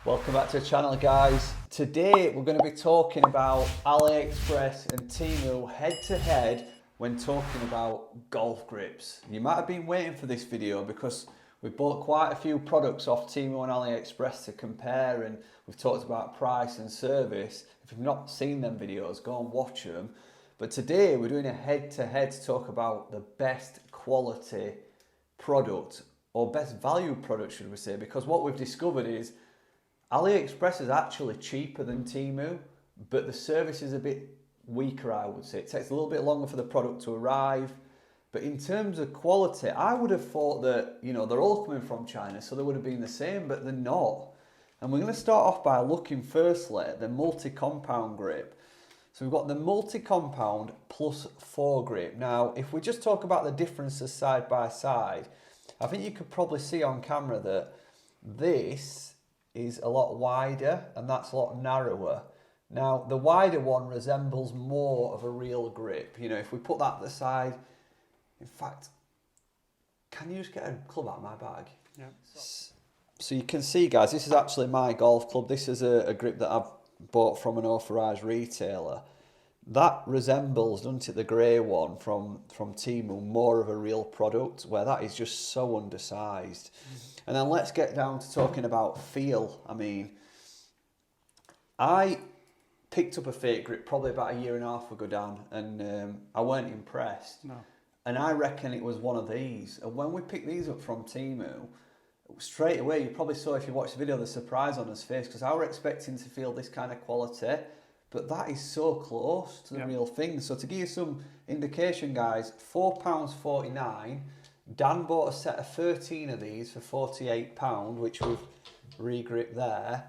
Welcome back to the channel, guys. Today we're going to be talking about AliExpress and TEMU head to head when talking about golf grips. You might have been waiting for this video because we've bought quite a few products off TEMU and AliExpress to compare, and we've talked about price and service. If you've not seen them videos, go and watch them. But today we're doing a head to head to talk about the best quality product, or best value product should we say, because what we've discovered is AliExpress is actually cheaper than TEMU, but the service is a bit weaker, I would say. It takes a little bit longer for the product to arrive. But in terms of quality, I would have thought that, you know, they're all coming from China, so they would have been the same, but they're not. And we're going to start off by looking firstly at the Multic Compound grip. So we've got the Multic Compound plus 4 grip. Now, if we just talk about the differences side by side, I think you could probably see on camera that this is a lot wider and that's a lot narrower. Now, the wider one resembles more of a real grip. You know, if we put that to the side, in fact, can you just get a club out of my bag? Yeah. So you can see, guys, this is actually my golf club. This is a grip that I've bought from an authorised retailer. That resembles, doesn't it, the grey one from TEMU, more of a real product, where that is just so undersized. And then let's get down to talking about feel. I mean, I picked up a fake grip probably about a year and a half ago, Dan, and I weren't impressed. No. And I reckon it was one of these. And when we picked these up from TEMU, straight away, you probably saw if you watched the video the surprise on his face, because I were expecting to feel this kind of quality, but that is so close to the real thing. So to give you some indication, guys, £4.49. Dan bought a set of 13 of these for £48, which we've re-gripped there.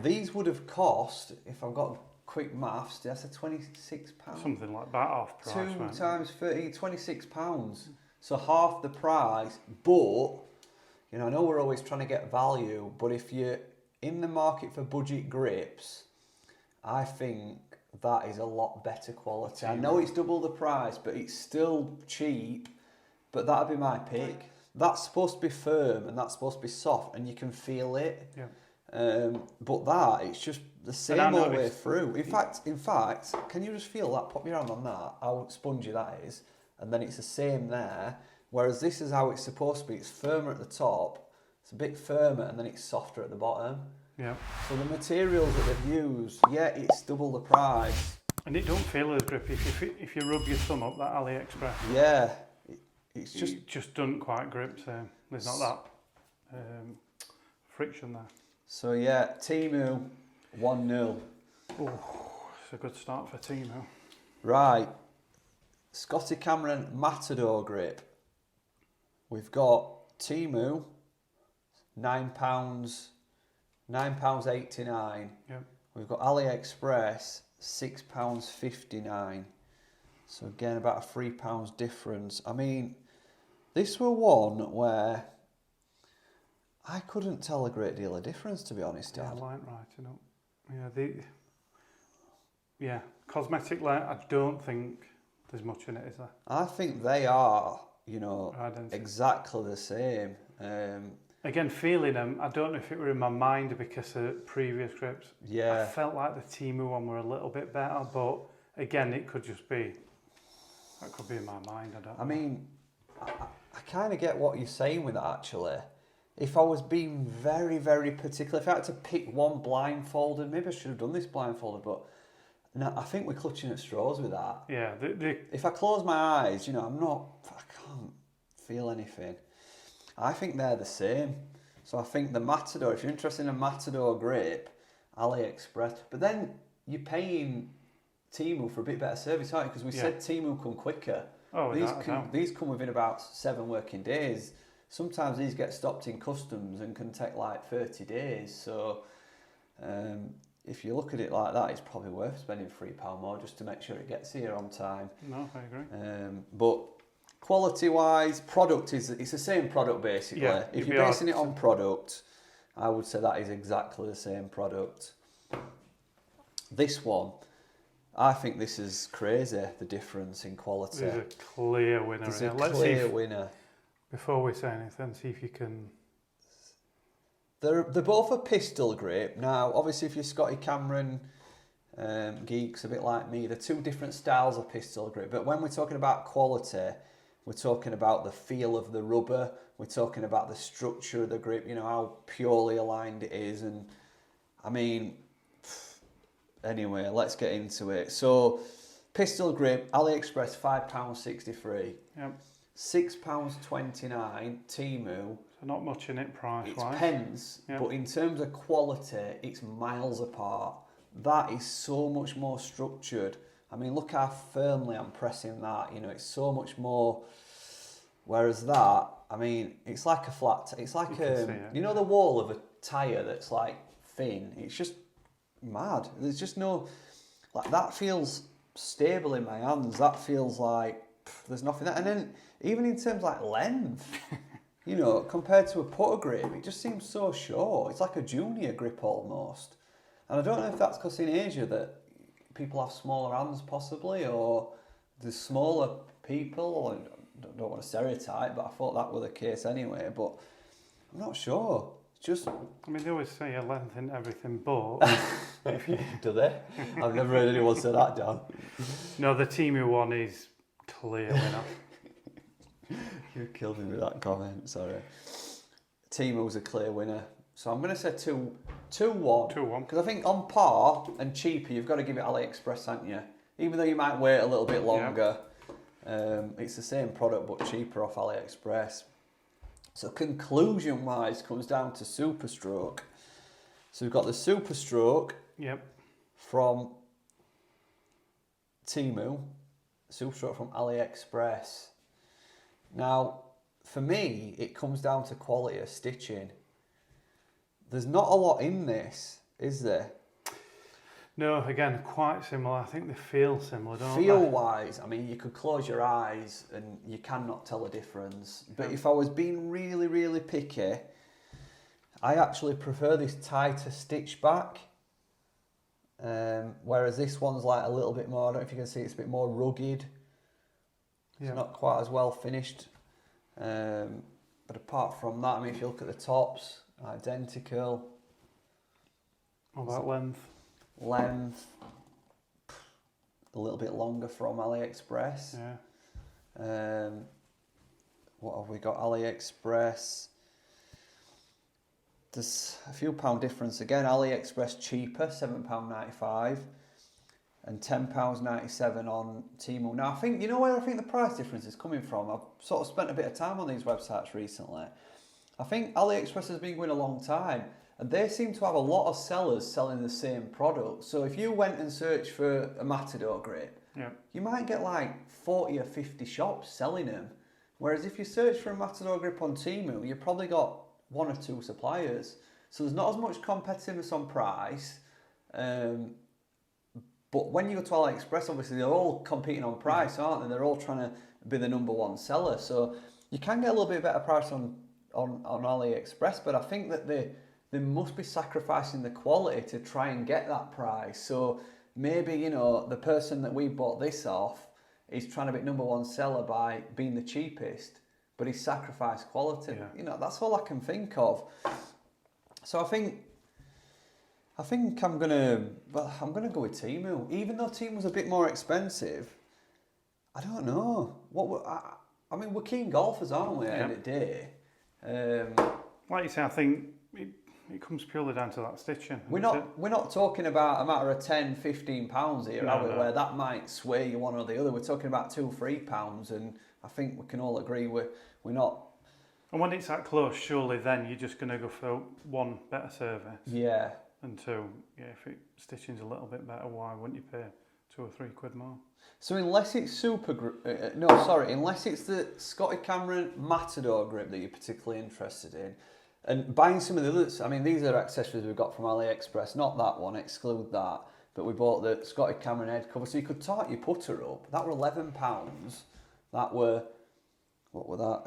These would have cost, if I've got quick maths, that's a £26. Something like that off price. 2 times 13, £26. So half the price, but, you know, I know we're always trying to get value, but if you're in the market for budget grips, I think that is a lot better quality. I know it's double the price, but it's still cheap. But that'd be my pick. That's supposed to be firm and that's supposed to be soft, and you can feel it. Yeah. But that, it's just the same all the way through. In fact, can you just feel that? Pop your hand on that, how spongy that is, and then it's the same there. Whereas this is how it's supposed to be. It's firmer at the top, it's a bit firmer, and then it's softer at the bottom. Yeah. So the materials that they've used, yeah, it's double the price. And it don't feel as grippy if you rub your thumb up that AliExpress. Yeah. It just doesn't quite grip, so there's not that friction there. So yeah, TEMU 1-0. Oh, it's a good start for TEMU. Right, Scotty Cameron Matador grip. We've got TEMU £9.89. Yep. We've got AliExpress £6.59. So again, about a £3 difference. I mean, this were one where I couldn't tell a great deal of difference, to be honest, Dad. Yeah, light right, you know. Yeah, cosmetic light, I don't think there's much in it, is there? I think they are, you know, Identical. exactly the same. Again, feeling them, I don't know if it were in my mind because of previous grips. Yeah. I felt like the TEMU one were a little bit better, but again, it could just be, that could be in my mind, I don't know. I mean, I kind of get what you're saying with that, actually. If I was being very, very particular, if I had to pick one blindfolded, maybe I should have done this blindfolded, but no, I think we're clutching at straws with that. Yeah. If I close my eyes, you know, I can't feel anything. I think they're the same. So I think the Matador, if you're interested in a Matador grip, AliExpress, but then you're paying TEMU for a bit better service, aren't you? Because we said TEMU come quicker. Oh, these come within about 7 working days. Sometimes these get stopped in customs and can take like 30 days. So if you look at it like that, it's probably worth spending £3 more just to make sure it gets here on time. No, I agree. But quality-wise, it's the same product basically. Yeah, if you're basing it on product, I would say that is exactly the same product. This one, I think this is crazy, the difference in quality. There's a clear winner. There's a clear winner. Before we say anything, see if you can... They're both a pistol grip. Now, obviously, if you're Scotty Cameron geeks, a bit like me, they're two different styles of pistol grip. But when we're talking about quality, we're talking about the feel of the rubber. We're talking about the structure of the grip, you know, how purely aligned it is. And I mean, anyway, let's get into it. So, pistol grip, AliExpress, £5.63. Yep. £6.29, Temu. So not much in it price-wise. It's pence, Yep. but in terms of quality, it's miles apart. That is so much more structured. I mean, look how firmly I'm pressing that. You know, it's so much more. Whereas that, I mean, it's like a flat. It's like you know, the wall of a tyre that's like thin. It's just mad. There's just no, like, that feels stable in my hands. That feels like there's nothing there. And then even in terms of like length, you know, compared to a putter grip, it just seems so short. It's like a junior grip almost. And I don't know if that's because in Asia that people have smaller hands possibly, or there's smaller people. I don't want to stereotype, but I thought that was the case anyway. But I'm not sure. It's just. I mean, they always say a length in everything, but if you... Do they? I've never heard anyone say that, Dan. No, the Temu one is clear winner. You killed me with that comment. Sorry. Temu's a clear winner. So I'm going to say 2-1. 2-1. Because I think on par and cheaper, you've got to give it AliExpress, haven't you? Even though you might wait a little bit longer. Yeah. It's the same product but cheaper off AliExpress. So conclusion-wise, comes down to Super Stroke. So we've got the Super Stroke. Yep. From Temu. Super Stroke from AliExpress. Now, for me, it comes down to quality of stitching. There's not a lot in this, is there? No, again, quite similar. I think they feel similar, don't they? Feel-wise, I mean, you could close your eyes and you cannot tell a difference. But if I was being really, really picky, I actually prefer this tighter stitch back. Whereas this one's like a little bit more, I don't know if you can see, it's a bit more rugged. It's not quite as well finished. But apart from that, I mean, if you look at the tops, identical. What about length? Length, a little bit longer from AliExpress. Yeah. What have we got? AliExpress. There's a few pound difference again. AliExpress cheaper, £7.95, and £10.97 on Temu. Now I think, you know where I think the price difference is coming from? I've sort of spent a bit of time on these websites recently. I think AliExpress has been going a long time, and they seem to have a lot of sellers selling the same product. So if you went and searched for a Matador grip, you might get like 40 or 50 shops selling them. Whereas if you search for a Matador grip on Temu, you've probably got 1 or 2 suppliers. So there's not as much competitiveness on price. But when you go to AliExpress, obviously they're all competing on price, aren't they? They're all trying to be the number one seller. So you can get a little bit better price on AliExpress, but I think that they must be sacrificing the quality to try and get that price. So maybe, you know, the person that we bought this off is trying to be number one seller by being the cheapest, but he's sacrificed quality. Yeah. You know, that's all I can think of. So I think I'm gonna go with Temu, even though Temu's a bit more expensive. I don't know I mean, we're keen golfers, aren't we? At the end of the day. Like you say, I think it comes purely down to that stitching. We're not talking about a matter of £10-15 here, are we? Where that might sway you one or the other. We're talking about £2-3, and I think we can all agree we're not. And when it's that close, surely then you're just going to go for 1, better service. Yeah. And 2, if stitching's a little bit better, why wouldn't you pay £2 or £3 more? So unless it's unless it's the Scotty Cameron Matador grip that you're particularly interested in, and buying some of the others, I mean, these are accessories we've got from AliExpress, not that one, exclude that, but we bought the Scotty Cameron head cover, so you could tighten your putter up. That were £11. That were, what were that?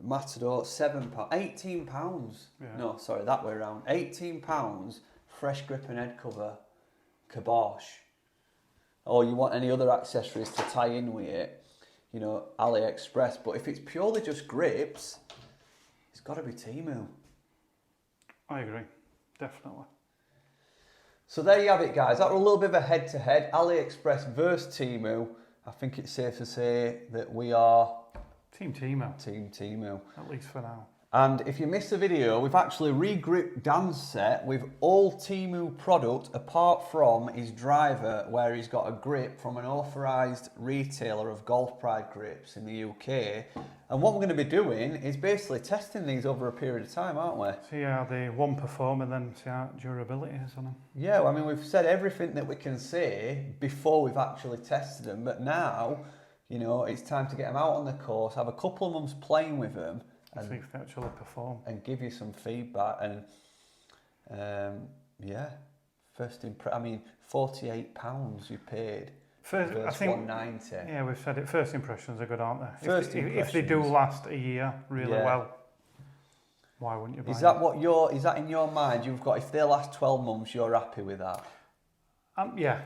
Matador, £7, £18. Yeah. No, sorry, that way around. £18, fresh grip and head cover, kibosh. Or you want any other accessories to tie in with it, you know, AliExpress. But if it's purely just grips, it's got to be Temu. I agree, definitely. So there you have it, guys. That was a little bit of a head-to-head. AliExpress versus Temu. I think it's safe to say that we are Team TEMU. Team Temu. At least for now. And if you missed the video, we've actually re-gripped Dan's set with all Temu product apart from his driver, where he's got a grip from an authorised retailer of Golf Pride grips in the UK. And what we're going to be doing is basically testing these over a period of time, aren't we? See how they perform and then see how durability is on them. Yeah, well, I mean, we've said everything that we can say before we've actually tested them, but now, you know, it's time to get them out on the course, have a couple of months playing with them, and see if they actually perform. And give you some feedback. And yeah, I mean, £48 you paid. I think, £190. Yeah, we've said it. First impressions are good, aren't they? If they do last a year really well, why wouldn't you buy them? Is that in your mind? You've got, if they last 12 months, you're happy with that? Yeah,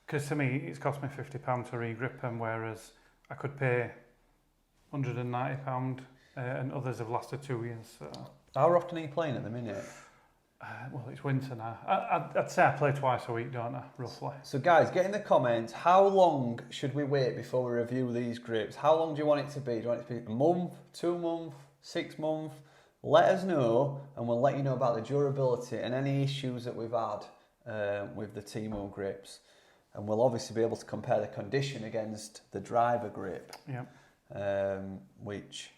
because to me it's cost me £50 to re-grip them, whereas I could pay £190 and others have lasted 2 years. So. How often are you playing at the minute? Well, it's winter now. I'd say I play twice a week, don't I, roughly? So guys, get in the comments, how long should we wait before we review these grips? How long do you want it to be? Do you want it to be a month, 2 months, 6 months? Let us know and we'll let you know about the durability and any issues that we've had with the Temu grips. And we'll obviously be able to compare the condition against the driver grip. Yeah. Which...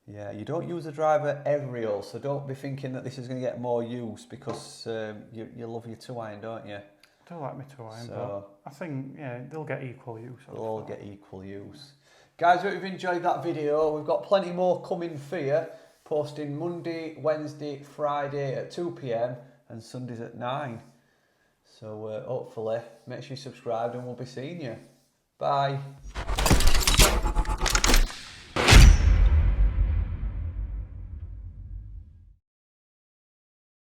yeah, you don't use a driver every hole, so don't be thinking that this is going to get more use because you love your 2-iron, don't you? I do like my 2-iron, but I think, yeah, they'll get equal use. They'll all get equal use. Guys, hope you've enjoyed that video. We've got plenty more coming for you, posting Monday, Wednesday, Friday at 2 PM and Sundays at 9. So hopefully, make sure you subscribe and we'll be seeing you. Bye.